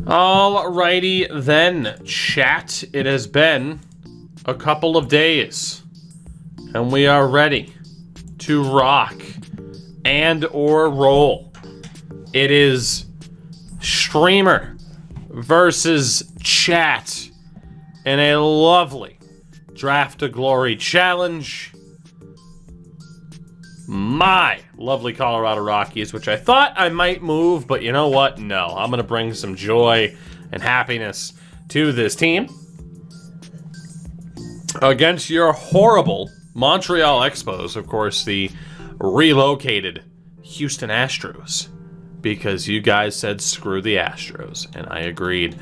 Alrighty then, chat. It has been a couple of days, and we are ready to rock and or roll. It is streamer versus chat in a lovely Draft to Glory challenge. My lovely Colorado Rockies, which I thought I might move, but you know what? No, I'm going to bring some joy and happiness to this team against your horrible Montreal Expos, of course, the relocated Houston Astros, because you guys said screw the Astros, and I agreed.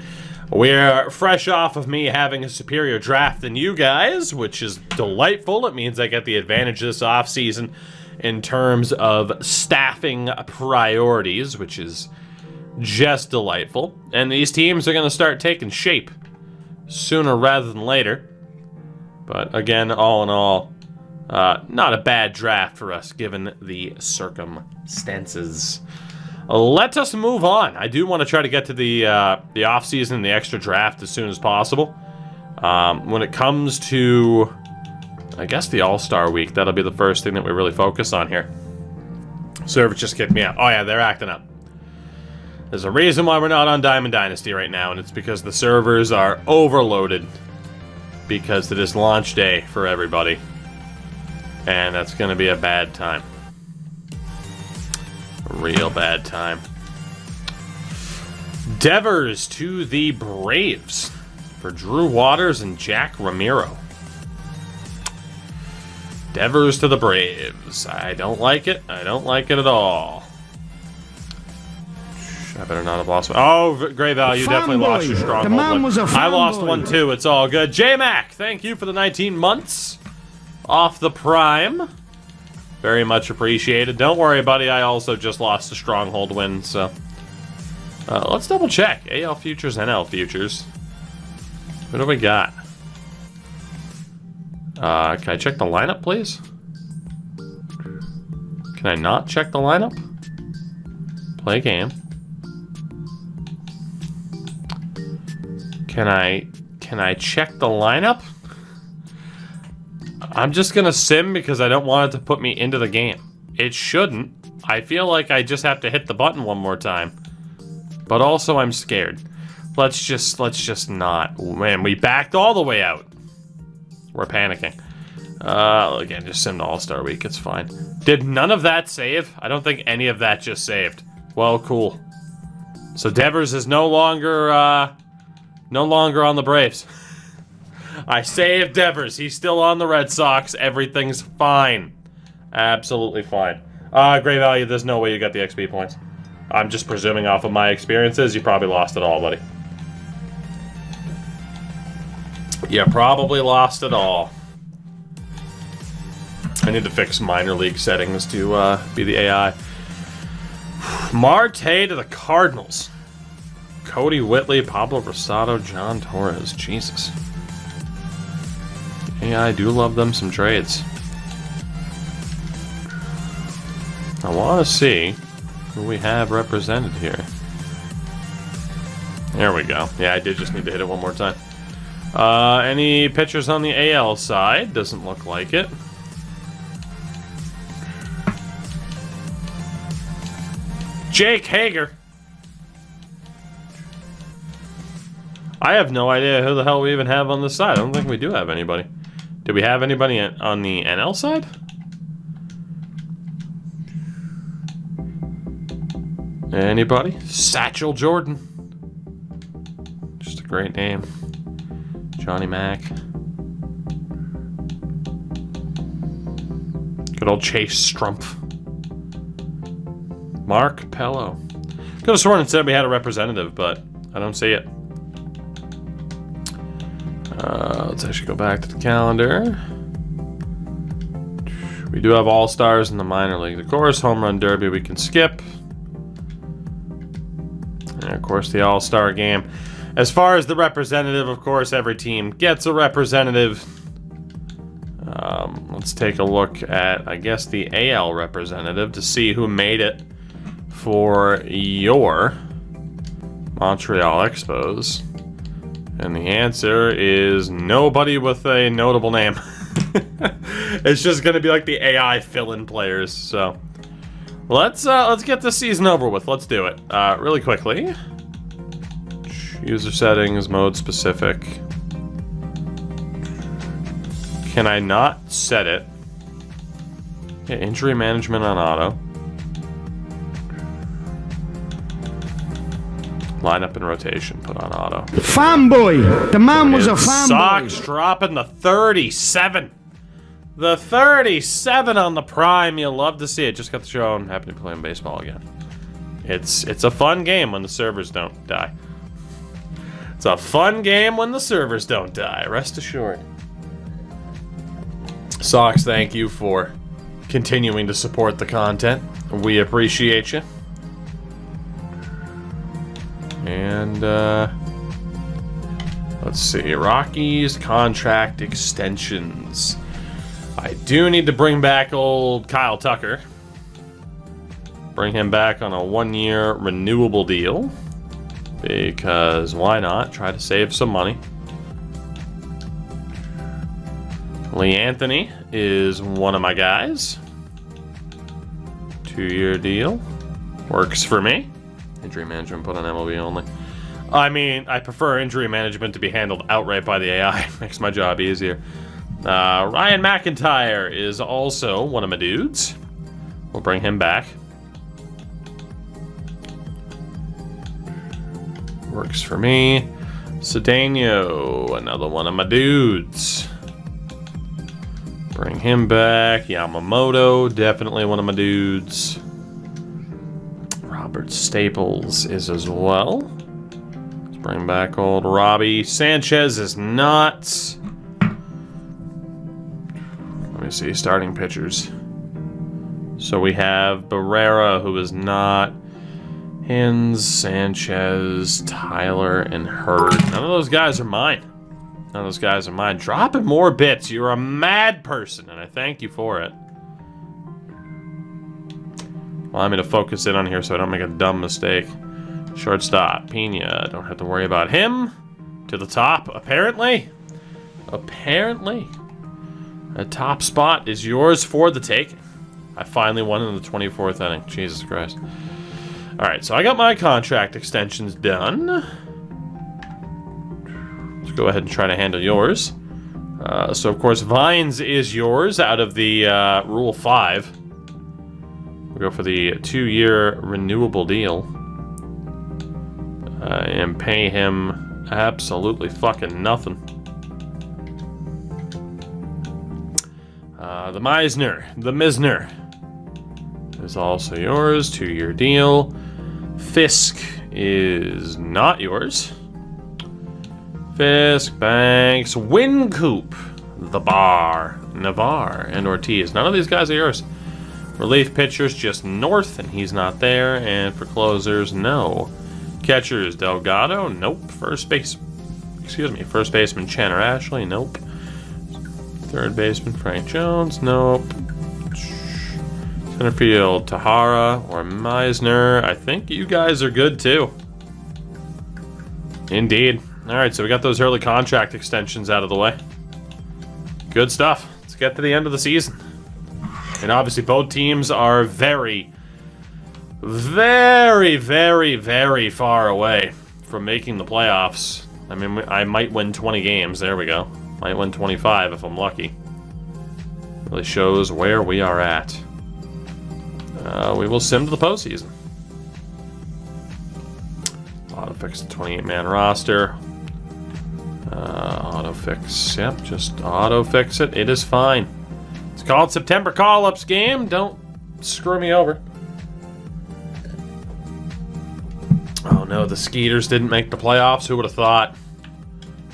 We're fresh off of me having a superior draft than you guys, which is delightful. It means I get the advantage this offseason in terms of staffing priorities, which is just delightful. And these teams are going to start taking shape sooner rather than later. But again, all in all, not a bad draft for us given the circumstances. Let us move on. I do want to try to get to the offseason and the extra draft as soon as possible. When it comes to, I guess, the All-Star Week, that'll be the first thing that we really focus on here. Server just kicked me out. Oh yeah, they're acting up. There's a reason why we're not on Diamond Dynasty right now, and it's because the servers are overloaded because it is launch day for everybody. And that's going to be a bad time. A real bad time. Devers to the Braves for Drew Waters and Jack Ramiro. Devers to the Braves. I don't like it. I don't like it at all. I better not have lost one. Oh, Gray Val, you definitely lost your stronghold. The man was a I lost fanboy. one too. It's all good. J-Mac, thank you for the 19 months off the Prime. Very much appreciated. Don't worry, buddy. I also just lost a stronghold win, so let's double check. AL Futures, NL Futures. What do we got? Can I check the lineup, please? Can I not check the lineup? Play game. Can I check the lineup? I'm just gonna sim because I don't want it to put me into the game. It shouldn't. I feel like I just have to hit the button one more time. But also I'm scared. Let's just not. Man, we backed all the way out. We're panicking. Again, just sim to All-Star Week. It's fine. Did none of that save? I don't think any of that just saved. Well, cool. So Devers is no longer on the Braves. I saved Devers. He's still on the Red Sox. Everything's fine. Absolutely fine. Gray Value, there's no way you got the XP points. I'm just presuming off of my experiences, you probably lost it all, buddy. You probably lost it all. I need to fix minor league settings to be the AI. Marte to the Cardinals. Cody Whitley, Pablo Rosado, John Torres. Jesus. Yeah, I do love them some trades. I want to see who we have represented here. There we go. Yeah, I did just need to hit it one more time. Any pitchers on the AL side? Doesn't look like it. Jake Hager. I have no idea who the hell we even have on this side. I don't think we do have anybody. Do we have anybody on the NL side? Anybody? Satchel Jordan. Just a great name. Johnny Mac. Good old Chase Strumpf. Mark Pello. Could have sworn it said we had a representative, but I don't see it. Let's actually go back to the calendar. We do have All-Stars in the minor league. Of course, Home Run Derby we can skip. And of course, the All-Star game. As far as the representative, of course, every team gets a representative. Let's take a look at, I guess, the AL representative to see who made it for your Montreal Expos. And the answer is nobody with a notable name. It's just gonna be like the AI fill-in players. So let's get this season over with. Let's do it really quickly. User settings, mode specific. Can I not set it? Yeah, injury management on auto. Lineup and rotation put on auto. Fanboy! The man was a fanboy. Sox dropping the 37. The 37 on the prime. You'll love to see it. Just got the show and happy to be playing baseball again. It's a fun game when the servers don't die. It's a fun game when the servers don't die. Rest assured. Sox, thank you for continuing to support the content. We appreciate you. And, let's see. Rockies contract extensions. I do need to bring back old Kyle Tucker. Bring him back on a 1-year renewable deal. Because why not? Try to save some money. Lee Anthony is one of my guys. 2-year deal. Works for me. Injury management put on MLB only. I mean, I prefer injury management to be handled outright by the AI. Makes my job easier. Ryan McIntyre is also one of my dudes. We'll bring him back. Works for me. Cedeno, another one of my dudes. Bring him back. Yamamoto, definitely one of my dudes. Robert Staples is as well. Let's bring back old Robbie. Sanchez is not. Let me see, starting pitchers. So we have Barrera, who is not. Hins, Sanchez, Tyler, and Hurd. None of those guys are mine. None of those guys are mine. Dropping more bits. You're a mad person, and I thank you for it. Allow me to focus in on here so I don't make a dumb mistake. Shortstop, Pena. Don't have to worry about him. To the top, apparently. Apparently. The top spot is yours for the taking. I finally won in the 24th inning. Jesus Christ. Alright, so I got my contract extensions done. Let's go ahead and try to handle yours. So, of course, Vines is yours out of the Rule 5. We'll go for the 2-year renewable deal. And pay him absolutely fucking nothing. The Misner is also yours. 2-year deal. Fisk is not yours. Fisk, Banks, Wincoop, The Bar, Navarre, and Ortiz. None of these guys are yours. Relief pitchers just North, and he's not there. And for closers, no. Catchers, Delgado, nope. First baseman, Channer Ashley, nope. Third baseman, Frank Jones, nope. Center field, Tahara or Meisner. I think you guys are good too. Indeed. Alright, so we got those early contract extensions out of the way. Good stuff. Let's get to the end of the season. And obviously both teams are very, very, very, very far away from making the playoffs. I mean, I might win 20 games. There we go. Might win 25 if I'm lucky. Really shows where we are at. We will sim to the postseason. Autofix the 28-man roster. Autofix, yep, just autofix it. It is fine. It's called September Call-Ups game. Don't screw me over. Oh no, the Skeeters didn't make the playoffs. Who would have thought?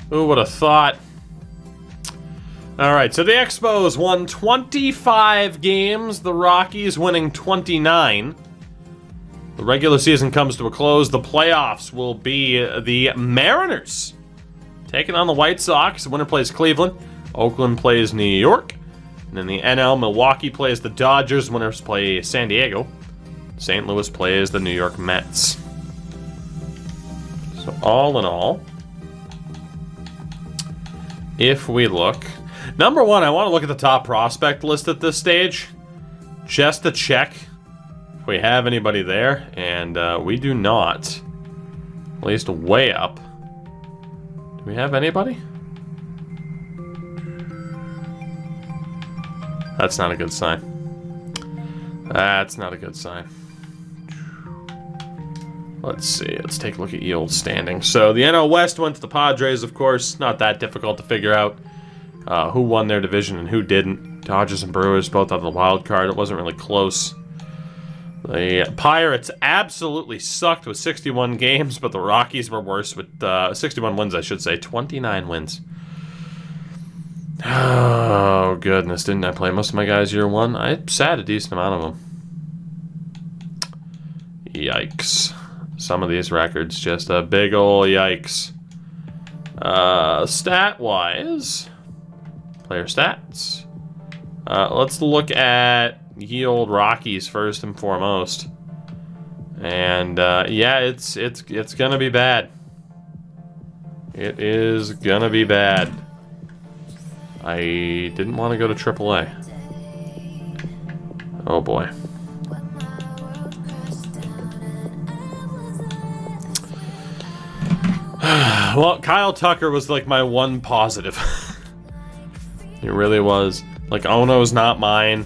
Who would have thought? Alright, so the Expos won 25 games, the Rockies winning 29. The regular season comes to a close. The playoffs will be the Mariners taking on the White Sox. The winner plays Cleveland. Oakland plays New York. And in the NL, Milwaukee plays the Dodgers. Winners play San Diego. St. Louis plays the New York Mets. all in all, if we look, number one, I want to look at the top prospect list at this stage, just to check if we have anybody there, and we do not. At least way up. Do we have anybody? That's not a good sign. That's not a good sign. Let's see. Let's take a look at the old standing. So the NL West went to the Padres, of course. Not that difficult to figure out who won their division and who didn't. Dodgers and Brewers both on the wild card. It wasn't really close. The Pirates absolutely sucked with 61 games, but the Rockies were worse with 61 wins, I should say. 29 wins. Oh, goodness. Didn't I play most of my guys year one? I sat a decent amount of them. Yikes. Some of these records, just a big ol' yikes. Stat-wise, player stats. Let's look at ye old Rockies first and foremost. And, yeah, it's gonna be bad. It is gonna be bad. I didn't want to go to AAA. Oh, boy. Well, Kyle Tucker was like my one positive. He really was. Like, Ono's not mine.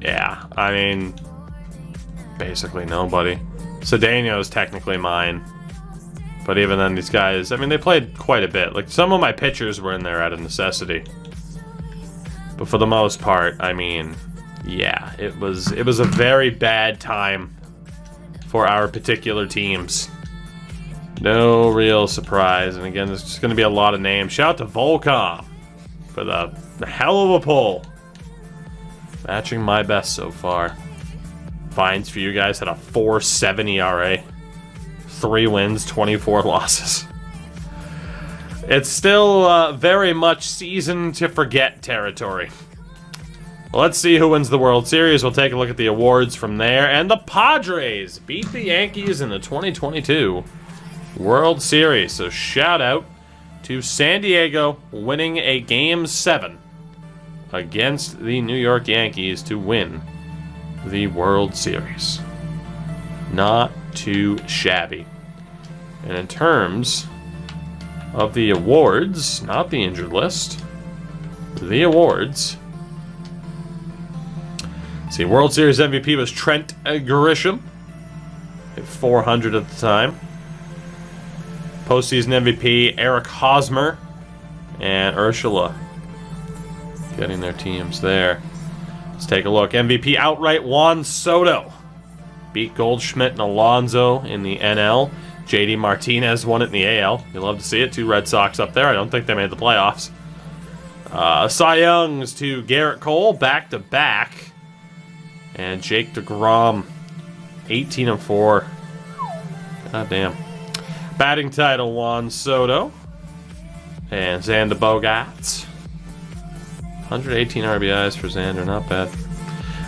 Yeah, I mean, basically nobody. Cedeno's technically mine. But even then, these guys, I mean, they played quite a bit. Like, some of my pitchers were in there out of necessity. But for the most part, I mean, yeah, it was a very bad time for our particular teams. No real surprise. And again, there's just going to be a lot of names. Shout out to Volcom for the hell of a pull. Matching my best so far. Vines for you guys had a 4.7 ERA. 3 wins, 24 losses. It's still very much season to forget territory. Well, let's see who wins the World Series. We'll take a look at the awards from there. And the Padres beat the Yankees in the 2022 World Series. So shout out to San Diego winning a Game 7 against the New York Yankees to win the World Series. Not too shabby. And in terms of the awards, not the injured list, the awards. See, World Series MVP was Trent Grisham at 400 at the time. Postseason MVP Eric Hosmer and Ursula getting their teams there. Let's take a look. MVP outright Juan Soto. Beat Goldschmidt and Alonso in the NL. JD Martinez won it in the AL. You love to see it. 2 Red Sox up there. I don't think they made the playoffs. Cy Youngs to Garrett Cole, back-to-back. And Jake DeGrom, 18-4. God damn. Batting title, Juan Soto. And Xander Bogaerts. 118 RBIs for Xander, not bad.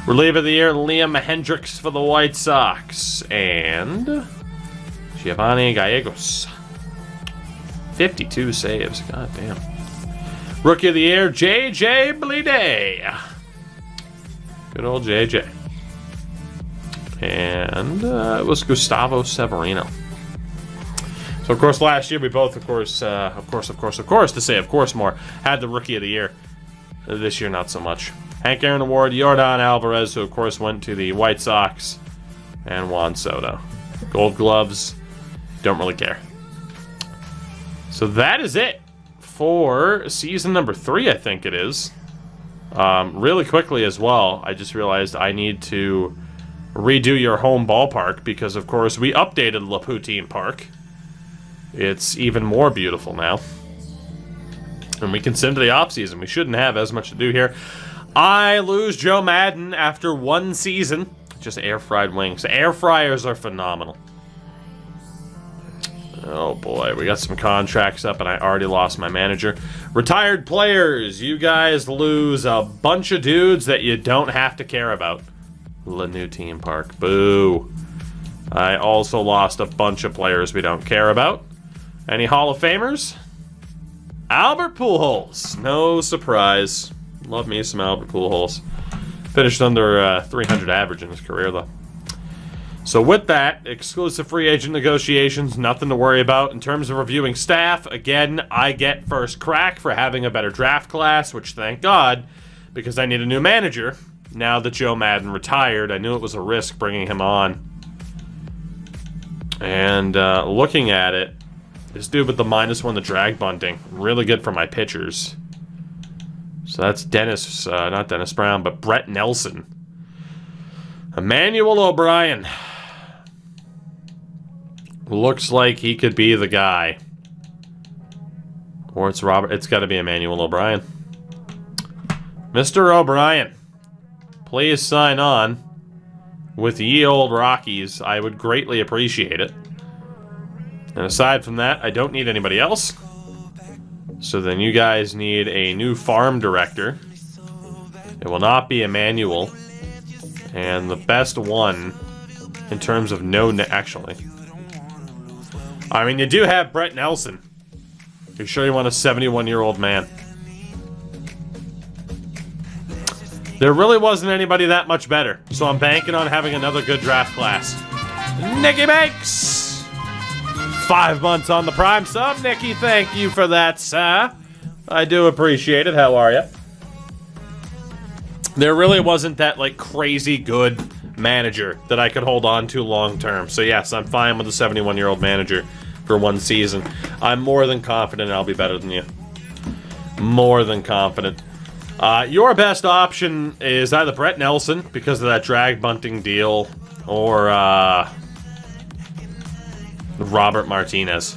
Reliever of the year, Liam Hendricks for the White Sox. And Giovanni Gallegos. 52 saves. God damn. Rookie of the year, J.J. Bleday. Good old J.J. And it was Gustavo Severino. So, of course, last year we both, of course, to say of course more, had the Rookie of the Year. This year, not so much. Hank Aaron Award, Yordan Alvarez, who, of course, went to the White Sox, and Juan Soto. Gold Gloves, don't really care. So that is it for season number 3, I think it is. Really quickly as well, I just realized I need to redo your home ballpark because, of course, we updated Lapoutine Park. It's even more beautiful now. And we can send to the offseason. We shouldn't have as much to do here. I lose Joe Madden after 1 season. Just air-fried wings. Air fryers are phenomenal. Oh boy, we got some contracts up and I already lost my manager. Retired players, you guys lose a bunch of dudes that you don't have to care about. Lapoutine Park, boo. I also lost a bunch of players we don't care about. Any Hall of Famers? Albert Pujols. No surprise. Love me some Albert Pujols. Finished under 300 average in his career, though. So with that, exclusive free agent negotiations, nothing to worry about. In terms of reviewing staff, again, I get first crack for having a better draft class, which thank God, because I need a new manager. Now that Joe Madden retired, I knew it was a risk bringing him on. And looking at it, this dude with the -1, the drag bunting, really good for my pitchers. So that's Dennis, not Dennis Brown, but Brett Nelson. Emmanuel O'Brien. Looks like he could be the guy. Or it's Robert. It's got to be Emmanuel O'Brien. Mr. O'Brien, please sign on with ye old Rockies. I would greatly appreciate it. And aside from that, I don't need anybody else. So then you guys need a new farm director. It will not be Emmanuel. And the best one in terms of actually. I mean, you do have Brett Nelson. You're sure you want a 71-year-old man? There really wasn't anybody that much better, so I'm banking on having another good draft class. Nicky Banks! 5 months on the Prime sub. Nicky, thank you for that, sir. I do appreciate it. How are you? There really wasn't that, like, crazy good manager that I could hold on to long term. So yes, I'm fine with a 71-year-old manager for one season. I'm more than confident I'll be better than you. More than confident. Your best option is either Brett Nelson because of that drag bunting deal, or Robert Martinez.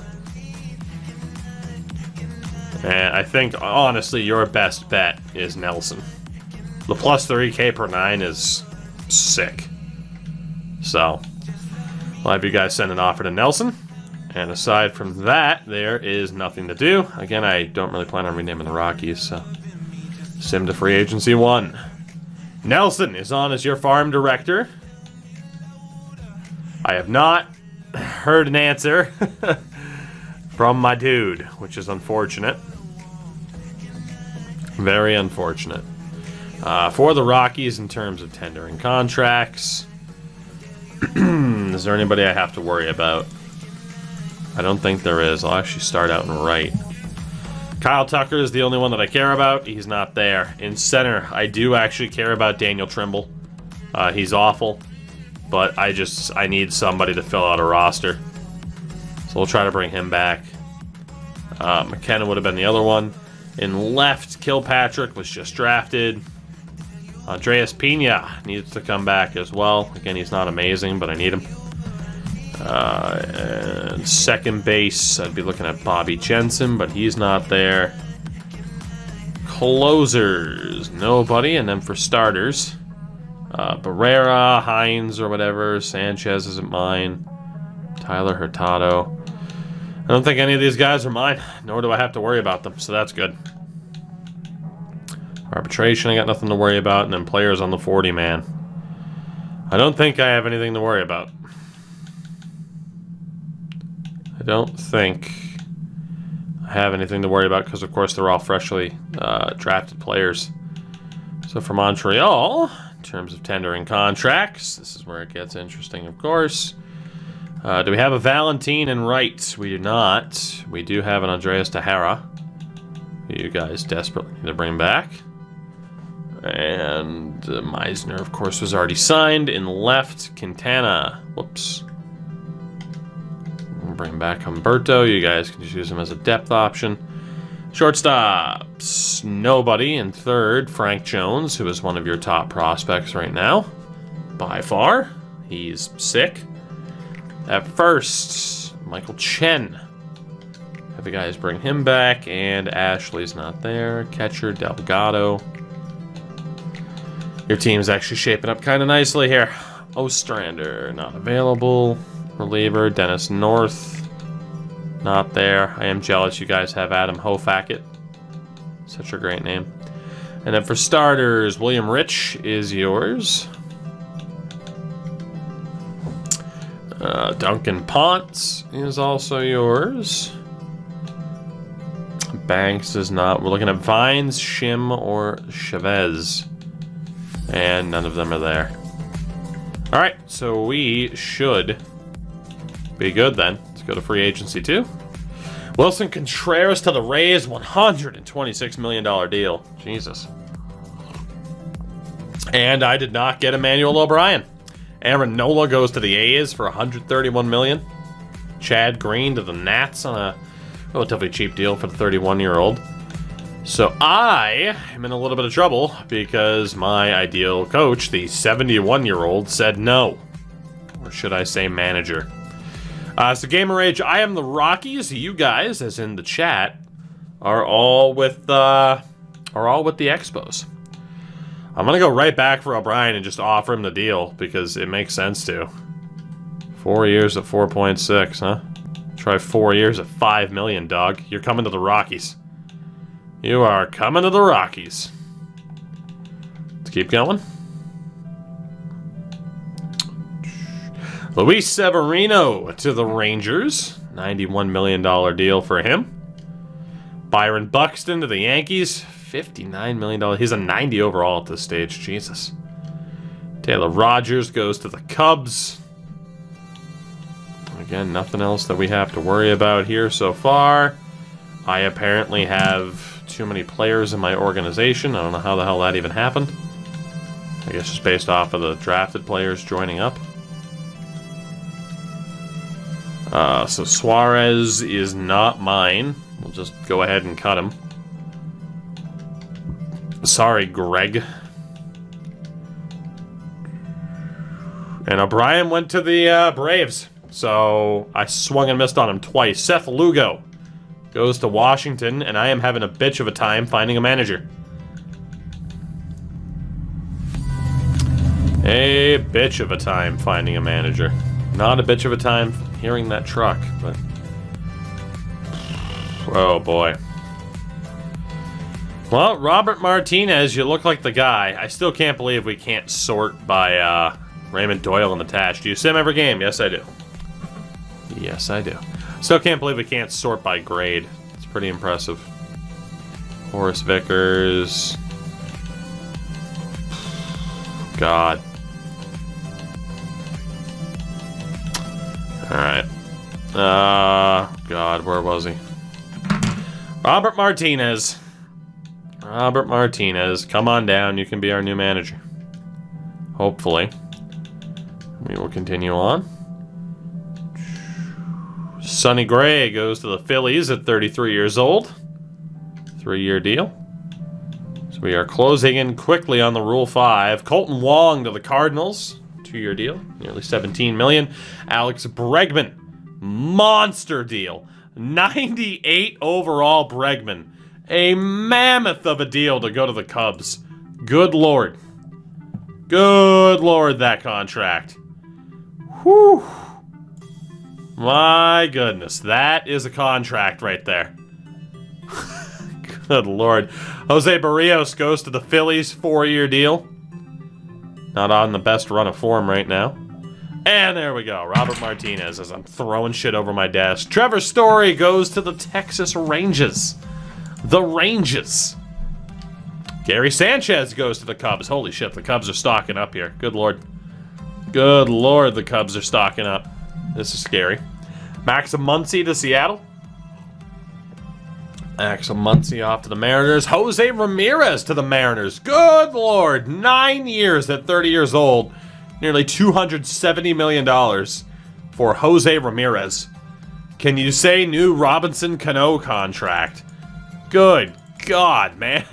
And I think, honestly, your best bet is Nelson. The plus 3K per 9 is sick. So, I'll have you guys send an offer to Nelson. And aside from that, there is nothing to do. Again, I don't really plan on renaming the Rockies, so sim to free agency 1. Nelson is on as your farm director. I have not heard an answer from my dude, which is unfortunate. Very unfortunate. For the Rockies, in terms of tendering contracts, is there anybody I have to worry about? I don't think there is. I'll actually start out and right. Kyle Tucker is the only one that I care about. He's not there. In center, I do actually care about Daniel Trimble. He's awful, but I need somebody to fill out a roster. So we'll try to bring him back. McKenna would have been the other one. In left, Kilpatrick was just drafted. Andreas Pena needs to come back as well. Again, he's not amazing, but I need him. And second base, I'd be looking at Bobby Jensen, but he's not there. Closers, nobody. And then for starters, Barrera, Hines, or whatever. Sanchez isn't mine. Tyler Hurtado. I don't think any of these guys are mine, nor do I have to worry about them, so that's good. Arbitration, I got nothing to worry about, and then players on the 40-man. I don't think I have anything to worry about. I don't think I have anything to worry about because, of course, they're all freshly drafted players. So for Montreal, in terms of tendering contracts, this is where it gets interesting, of course. Do we have a Valentine in right? We do not. We do have an Andreas Tejera, who you guys desperately need to bring back. And Meisner, of course, was already signed. In left, Quintana. Whoops. We'll bring back Humberto. You guys can just use him as a depth option. Shortstops, nobody. In third, Frank Jones, who is one of your top prospects right now. By far. He's sick. At first, Michael Chen. Have you guys bring him back. And Ashley's not there. Catcher, Delgado. Your team's actually shaping up kind of nicely here. Ostrander, not available. Reliever, Dennis North, not there. I am jealous you guys have Adam Hofackett. Such a great name. And then for starters, William Rich is yours. Duncan Ponce is also yours. Banks is not. We're looking at Vines, Shim, or Chavez. And none of them are there. Alright, so we should be good then. Let's go to free agency too. Wilson Contreras to the Rays, $126 million deal. Jesus. And I did not get Emmanuel O'Brien. Aaron Nola goes to the A's for $131 million. Chad Green to the Nats on a relatively cheap deal for the 31-year-old. So I am in a little bit of trouble because my ideal coach, the 71-year-old, said no. Or should I say manager. So Gamer Rage, I am the Rockies. You guys, as in the chat, are all with the Expos. I'm gonna go right back for O'Brien and just offer him the deal because it makes sense to. 4 years at 4.6, huh? Try 4 years at $5 million, dog. You're coming to the Rockies. You are coming to the Rockies. Let's keep going. Luis Severino to the Rangers. $91 million deal for him. Byron Buxton to the Yankees. $59 million. He's a 90 overall at this stage. Jesus. Taylor Rogers goes to the Cubs. Again, nothing else that we have to worry about here so far. I apparently have too many players in my organization. I don't know how the hell that even happened. I guess just based off of the drafted players joining up. So Suarez is not mine. We'll just go ahead and cut him. Sorry, Greg. And O'Brien went to the Braves. So I swung and missed on him twice. Seth Lugo goes to Washington, and I am having a bitch of a time finding a manager. A bitch of a time finding a manager. Not a bitch of a time hearing that truck, but... oh, boy. Well, Robert Martinez, you look like the guy. I still can't believe we can't sort by Raymond Doyle and attached. Do you sim every game? Yes, I do. Yes, I do. Still can't believe we can't sort by grade. It's pretty impressive. Horace Vickers. God. Alright. God, where was he? Robert Martinez. Robert Martinez. Come on down. You can be our new manager. Hopefully. We will continue on. Sonny Gray goes to the Phillies at 33 years old. 3-year deal. So we are closing in quickly on the Rule 5. Colton Wong to the Cardinals. 2-year deal. Nearly $17 million. Alex Bregman. Monster deal. 98 overall Bregman. A mammoth of a deal to go to the Cubs. Good Lord. Good Lord, that contract. Whew. My goodness, that is a contract right there. Good Lord. Jose Barrios goes to the Phillies, 4-year deal. Not on the best run of form right now. And there we go, Robert Martinez as I'm throwing shit over my desk. Trevor Story goes to the Texas Rangers. The Rangers. Gary Sanchez goes to the Cubs. Holy shit, the Cubs are stocking up here. Good Lord. Good Lord, the Cubs are stocking up. This is scary. Max Muncy to Seattle. Max Muncy off to the Mariners. Jose Ramirez to the Mariners. Good Lord. 9 years at 30 years old. Nearly $270 million for Jose Ramirez. Can you say new Robinson Cano contract? Good God, man.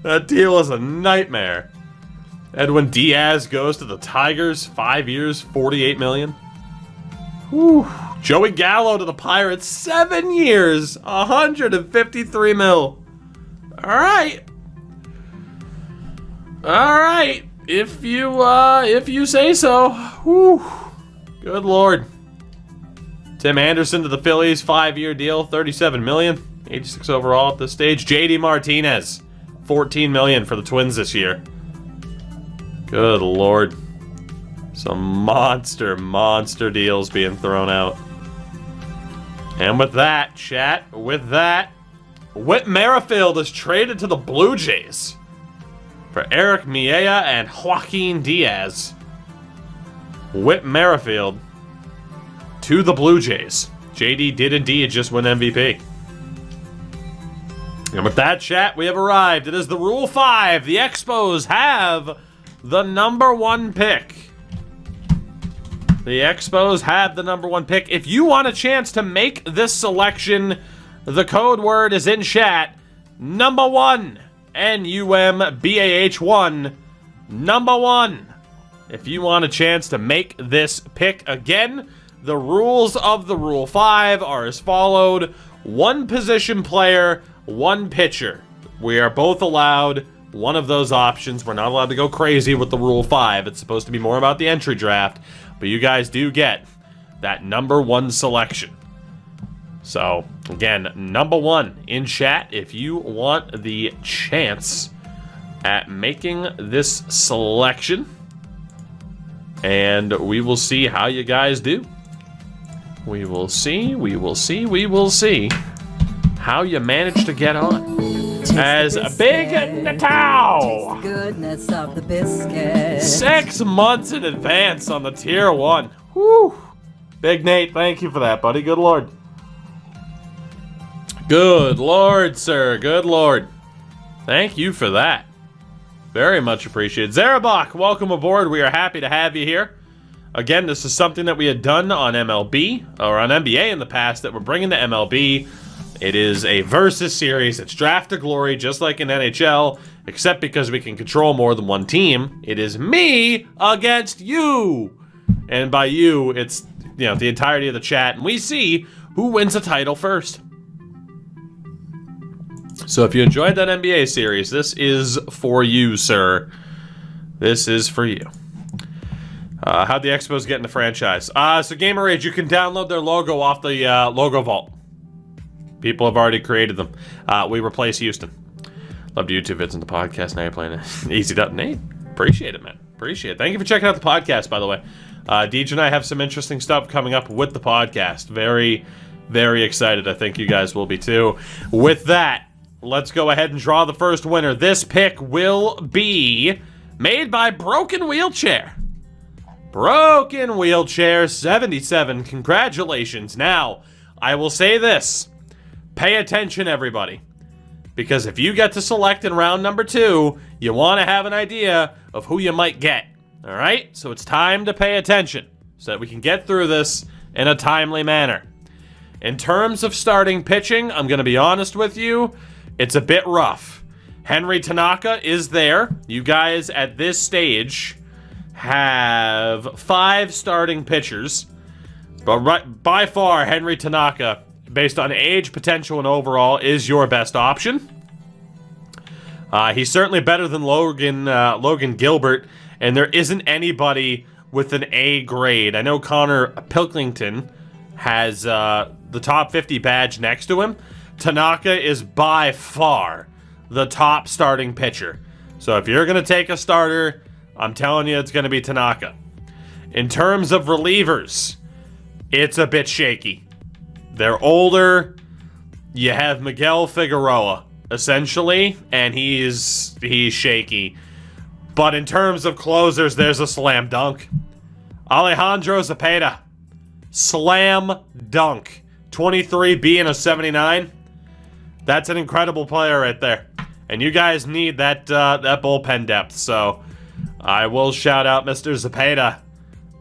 That deal is a nightmare. Edwin Diaz goes to the Tigers. 5 years, $48 million. Whew. Joey Gallo to the Pirates. 7 years, $153 mil. Alright. Alright. If you say so. Whew. Good Lord. Tim Anderson to the Phillies. 5-year deal, $37 million. 86 overall at this stage. JD Martinez. $14 million for the Twins this year. Good Lord. Some monster deals being thrown out. And with that, chat, Whit Merrifield is traded to the Blue Jays for Eric Miella and Joaquin Diaz. Whit Merrifield to the Blue Jays. JD did indeed just win MVP. And with that, chat, we have arrived. It is the Rule 5. The Expos have the number 1 pick. The Expos have the number 1 pick. If you want a chance to make this selection, the code word is in chat. Number 1. NUMBAH1. Number 1. If you want a chance to make this pick again, the rules of the Rule 5 are as followed. 1 position player, 1 pitcher. We are both allowed one of those options. We're not allowed to go crazy with the Rule 5. It's supposed to be more about the entry draft. But you guys do get that number 1 selection. So, again, number 1 in chat if you want the chance at making this selection. And we will see how you guys do. We will see how you manage to get on. As a Big Natal! Goodness of the biscuit. 6 months in advance on the Tier 1. Whew. Big Nate, thank you for that, buddy. Good Lord. Good Lord, sir. Good Lord. Thank you for that. Very much appreciated. Zarabak, welcome aboard. We are happy to have you here. Again, this is something that we had done on MLB, or on NBA in the past, that we're bringing to MLB. It is a versus series. It's draft to glory, just like in NHL, except because we can control more than one team. It is me against you. And by you, it's, you know, the entirety of the chat, and we see who wins a title first. So if you enjoyed that NBA series, this is for you, sir. This is for you. How'd the Expos get in the franchise? So Gamer Rage, you can download their logo off the logo vault. People have already created them. We replace Houston. Loved YouTube vids and the podcast. Now you're playing it. Easy up, Nate. Appreciate it, man. Appreciate it. Thank you for checking out the podcast, by the way. Deej and I have some interesting stuff coming up with the podcast. Very, very excited. I think you guys will be too. With that, let's go ahead and draw the first winner. This pick will be made by Broken Wheelchair. Broken Wheelchair 77. Congratulations. Now, I will say this. Pay attention, everybody. Because if you get to select in round number 2, you want to have an idea of who you might get. All right? So it's time to pay attention so that we can get through this in a timely manner. In terms of starting pitching, I'm going to be honest with you. It's a bit rough. Henry Tanaka is there. You guys at this stage have 5 starting pitchers. But by far, Henry Tanaka, based on age, potential, and overall, is your best option. He's certainly better than Logan Gilbert, and there isn't anybody with an A grade. I know Connor Pilkington has the top 50 badge next to him. Tanaka is by far the top starting pitcher. So if you're going to take a starter, I'm telling you it's going to be Tanaka. In terms of relievers, it's a bit shaky. They're older. You have Miguel Figueroa, essentially, and he's shaky. But in terms of closers, there's a slam dunk. Alejandro Zepeda, slam dunk. 23 being a 79. That's an incredible player right there. And you guys need that bullpen depth. So I will shout out Mr. Zepeda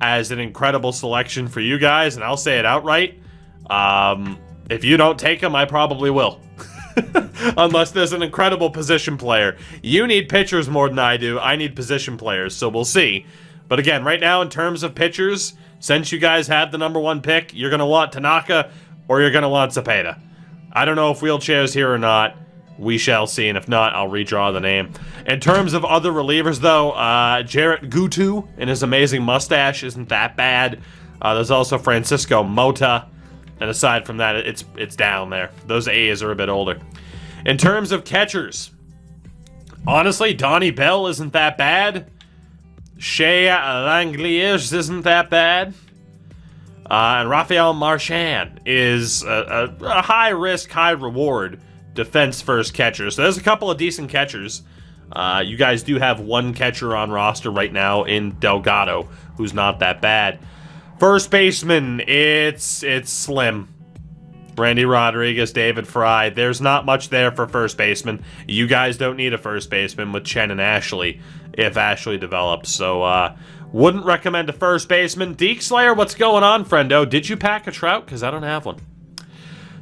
as an incredible selection for you guys. And I'll say it outright. If you don't take him, I probably will. Unless there's an incredible position player. You need pitchers more than I do. I need position players. So we'll see. But again, right now in terms of pitchers, since you guys have the number 1 pick, you're going to want Tanaka or you're going to want Zepeda. I don't know if Wheelchair's here or not. We shall see, and if not, I'll redraw the name. In terms of other relievers, though, Jarrett Gutu and his amazing mustache isn't that bad. There's also Francisco Mota, and aside from that, it's down there. Those A's are a bit older. In terms of catchers, honestly, Donnie Bell isn't that bad. Shea Langeliers isn't that bad. And Raphael Marchand is a high-risk, high-reward defense-first catcher. So there's a couple of decent catchers. You guys do have one catcher on roster right now in Delgado, who's not that bad. First baseman, it's slim. Randy Rodriguez, David Fry. There's not much there for first baseman. You guys don't need a first baseman with Chen and Ashley if Ashley develops. So, wouldn't recommend a first baseman. Deke Slayer, what's going on, friendo? Did you pack a Trout? Because I don't have one.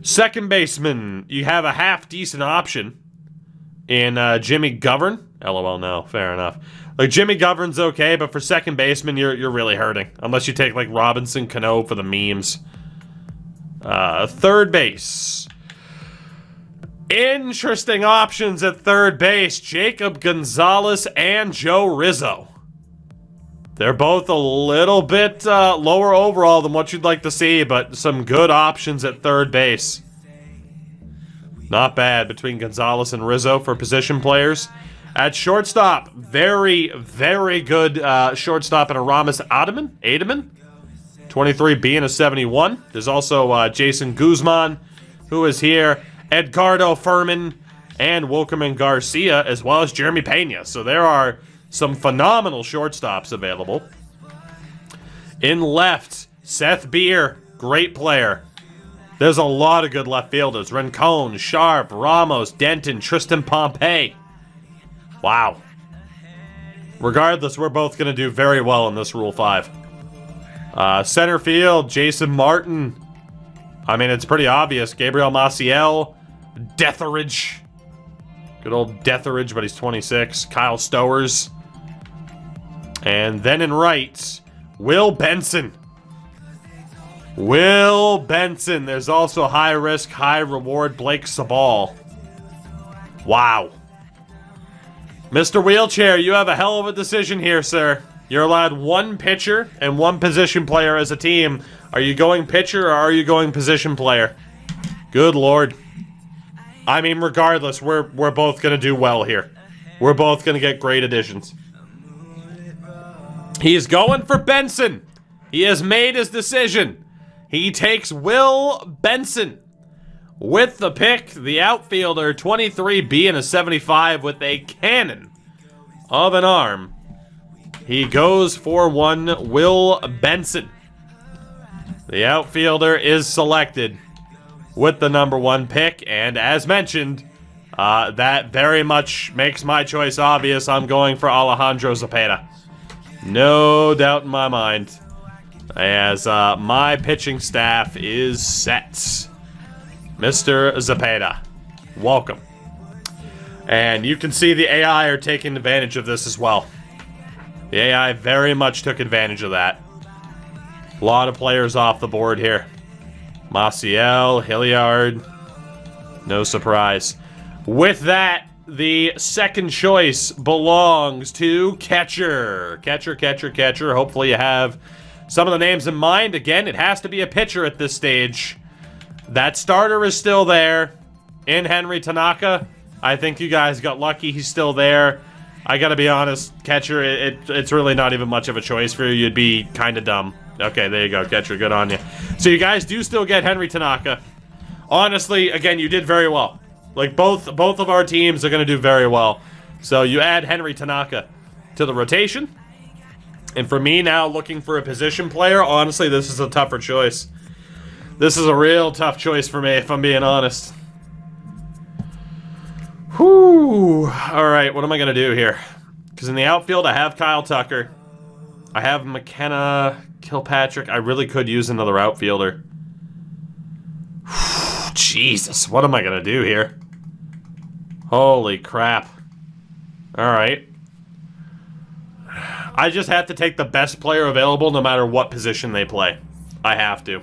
Second baseman, you have a half-decent option in Jimmy Govern. LOL, no. Fair enough. Like, Jimmy Govern's okay, but for second baseman, you're really hurting. Unless you take, like, Robinson Cano for the memes. Third base. Interesting options at third base. Jacob Gonzalez and Joe Rizzo. They're both a little bit lower overall than what you'd like to see, but some good options at third base. Not bad between Gonzalez and Rizzo for position players. At shortstop, very, very good shortstop in Aramis Ademan. 23 being a 71. There's also Jason Guzman, who is here. Edgardo Furman and Wilkerman Garcia, as well as Jeremy Pena. So there are some phenomenal shortstops available. In left, Seth Beer, great player. There's a lot of good left fielders. Rincon, Sharp, Ramos, Denton, Tristan Pompey. Wow. Regardless, we're both going to do very well in this Rule 5. Center field, Jason Martin. I mean, it's pretty obvious. Gabriel Maciel, Deatheridge. Good old Deatheridge, but he's 26. Kyle Stowers. And then in right, Will Benson. Will Benson. There's also high risk, high reward Blake Sabal. Wow. Mr. Wheelchair, you have a hell of a decision here, sir. You're allowed one pitcher and one position player as a team. Are you going pitcher or are you going position player? Good Lord. I mean, regardless, we're both going to do well here. We're both going to get great additions. He's going for Benson. He has made his decision. He takes Will Benson. With the pick, the outfielder, 23 being a 75 with a cannon of an arm. He goes for one Will Benson. The outfielder is selected with the number 1 pick, and as mentioned, that very much makes my choice obvious. I'm going for Alejandro Zepeda. No doubt in my mind, as my pitching staff is set. Mr. Zepeda, welcome. And you can see the AI are taking advantage of this as well. The AI very much took advantage of that. A lot of players off the board here. Maciel, Hilliard. No surprise. With that, the second choice belongs to catcher. Catcher. Hopefully you have some of the names in mind. Again, it has to be a pitcher at this stage. That starter is still there. In Henry Tanaka. I think you guys got lucky. He's still there. I gotta be honest, catcher, it's really not even much of a choice for you. You'd be kind of dumb. Okay, there you go, catcher. Good on you. So you guys do still get Henry Tanaka. Honestly, again, you did very well. Like, both of our teams are going to do very well. So you add Henry Tanaka to the rotation. And for me now, looking for a position player, honestly, this is a tougher choice. This is a real tough choice for me, if I'm being honest. Whew. All right, what am I going to do here? Because in the outfield, I have Kyle Tucker. I have McKenna, Kilpatrick. I really could use another outfielder. Jesus, what am I going to do here? Holy crap. All right. I just have to take the best player available no matter what position they play. I have to.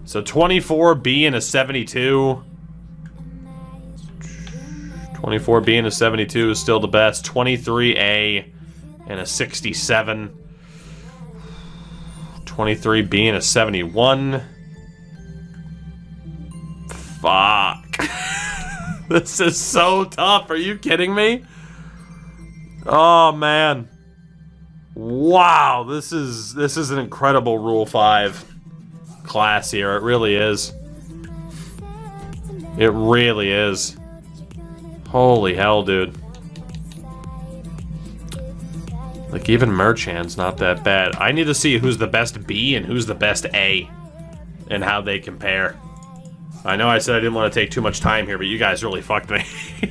So 24B and a 72. 24B and a 72 is still the best. 23A and a 67. 23B and a 71. Fuck. This is so tough. Are you kidding me? Oh, man. Wow, this is an incredible Rule 5 class here. It really is. It really is. Holy hell, dude. Like, even Merchand's not that bad. I need to see who's the best B and who's the best A and how they compare. I know I said I didn't want to take too much time here, but you guys really fucked me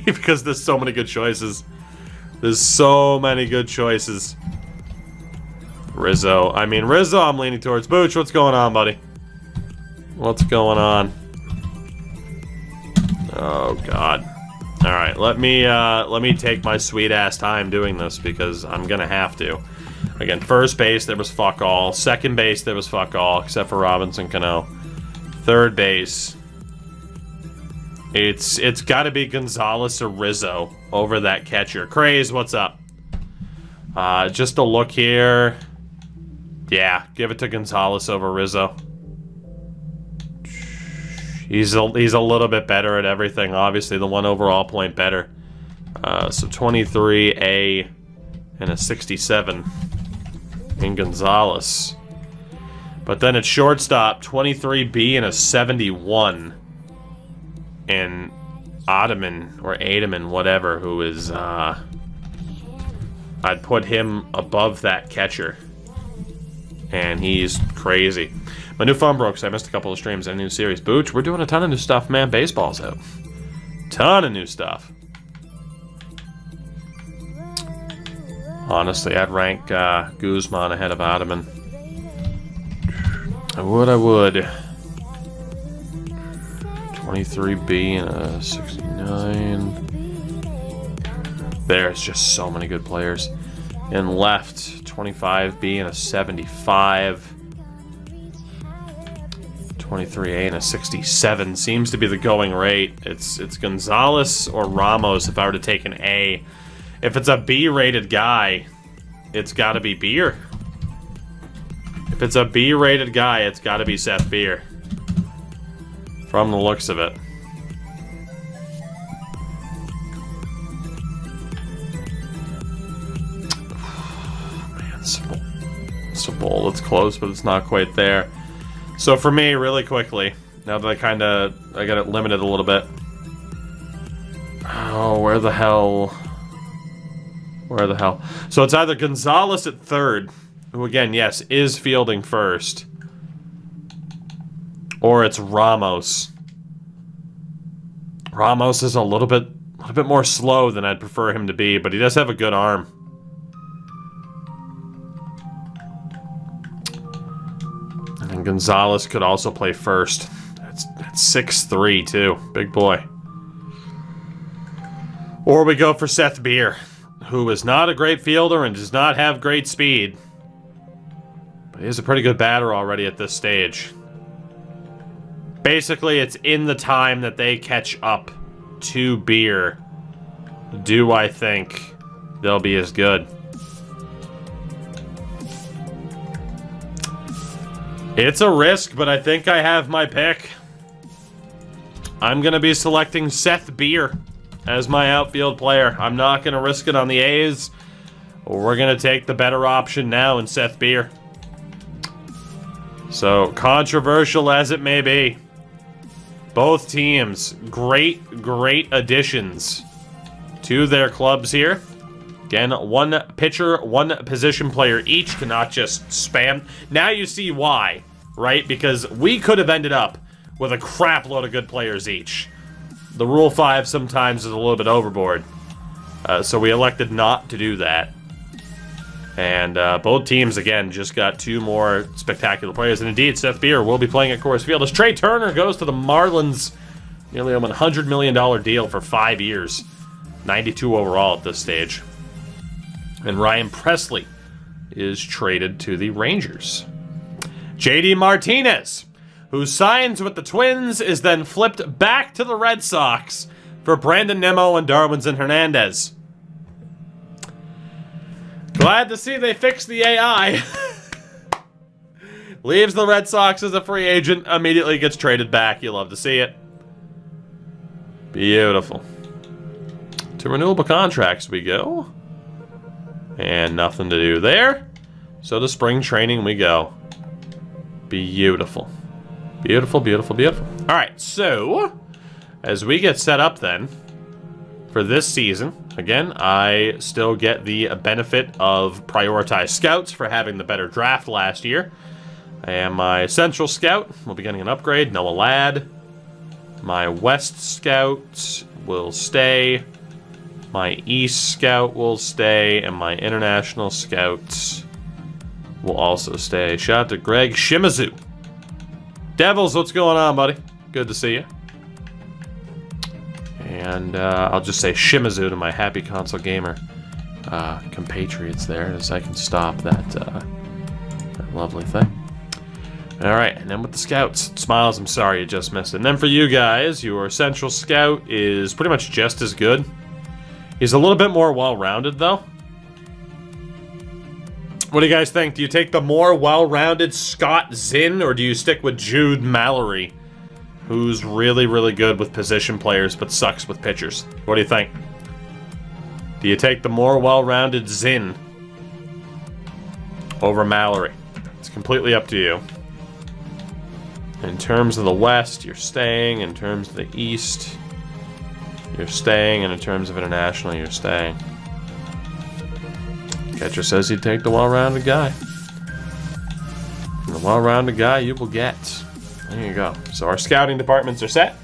because there's so many good choices. There's so many good choices. Rizzo. I mean, Rizzo, I'm leaning towards. Booch, what's going on, buddy? What's going on? Oh, God. All right, let me take my sweet-ass time doing this because I'm going to have to. Again, first base, there was fuck all. Second base, there was fuck all, except for Robinson Cano. Third base, it's got to be Gonzalez or Rizzo over that catcher. Craze, what's up? Just a look here. Yeah, give it to Gonzalez over Rizzo. He's a little bit better at everything. Obviously, the 1 overall point better. So 23A and a 67 in Gonzalez. But then at shortstop, 23B and a 71 in Ottoman or Ademan, whatever, who is, I'd put him above that catcher. And he's crazy. My new phone broke, so I missed a couple of streams and a new series. Booch, we're doing a ton of new stuff, man. Baseball's out. Ton of new stuff. Honestly, I'd rank Guzman ahead of Ottoman. I would. 23B and a 69. There's just so many good players. And left, 25B and a 75. 23A and a 67 seems to be the going rate. It's Gonzalez or Ramos if I were to take an A. If it's a B-rated guy, it's got to be Beer. If it's a B-rated guy, it's got to be Seth Beer. From the looks of it. Man, Sabol, it's close, but it's not quite there. So for me, really quickly, now that I got it limited a little bit. Oh, where the hell? Where the hell? So it's either Gonzalez at third, who again, yes, is fielding first, or it's Ramos. Ramos is a little bit more slow than I'd prefer him to be, but he does have a good arm. And Gonzalez could also play first. That's 6'3", too. Big boy. Or we go for Seth Beer, who is not a great fielder and does not have great speed. But he is a pretty good batter already at this stage. Basically, it's in the time that they catch up to Beer. Do I think they'll be as good? It's a risk, but I think I have my pick. I'm going to be selecting Seth Beer as my outfield player. I'm not going to risk it on the A's. We're going to take the better option now in Seth Beer. So, controversial as it may be, both teams, great additions to their clubs here. Again, one pitcher, one position player each to not just spam. Now you see why, right? Because we could have ended up with a crap load of good players each. The Rule 5 sometimes is a little bit overboard. So we elected not to do that. And both teams, again, just got two more spectacular players. And indeed, Seth Beer will be playing at Coors Field as Trey Turner goes to the Marlins. Nearly a $100 million deal for 5 years. 92 overall at this stage. And Ryan Presley is traded to the Rangers. JD Martinez, who signs with the Twins, is then flipped back to the Red Sox for Brandon Nimmo and Darwinzon Hernandez. Glad to see they fixed the AI. Leaves the Red Sox as a free agent, immediately gets traded back. You love to see it. Beautiful. To renewable contracts we go. And nothing to do there. So to spring training we go. Beautiful. Beautiful, beautiful, beautiful. All right, so as we get set up then for this season, again, I still get the benefit of prioritized scouts for having the better draft last year. I am my Central Scout. We'll be getting an upgrade. Noah Ladd. My West Scout will stay. My East Scout will stay. And my International Scout will also stay. Shout out to Greg Shimazu. Devils, what's going on, buddy? Good to see you. And I'll just say Shimazu to my happy console gamer compatriots there, as I can stop that lovely thing. Alright, and then with the scouts. Smiles, I'm sorry you just missed it. And then for you guys, your Central Scout is pretty much just as good. He's a little bit more well-rounded, though. What do you guys think? Do you take the more well-rounded Scott Zinn, or do you stick with Jude Mallory, who's really, really good with position players but sucks with pitchers? What do you think? Do you take the more well-rounded Zinn over Mallory? It's completely up to you. In terms of the West, you're staying. In terms of the East, you're staying. And in terms of International, you're staying. Catcher says he'd take the well-rounded guy. And the well-rounded guy you will get. There you go. So our scouting departments are set.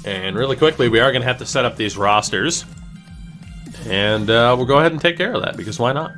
And really quickly, we are going to have to set up these rosters. And we'll go ahead and take care of that, because why not?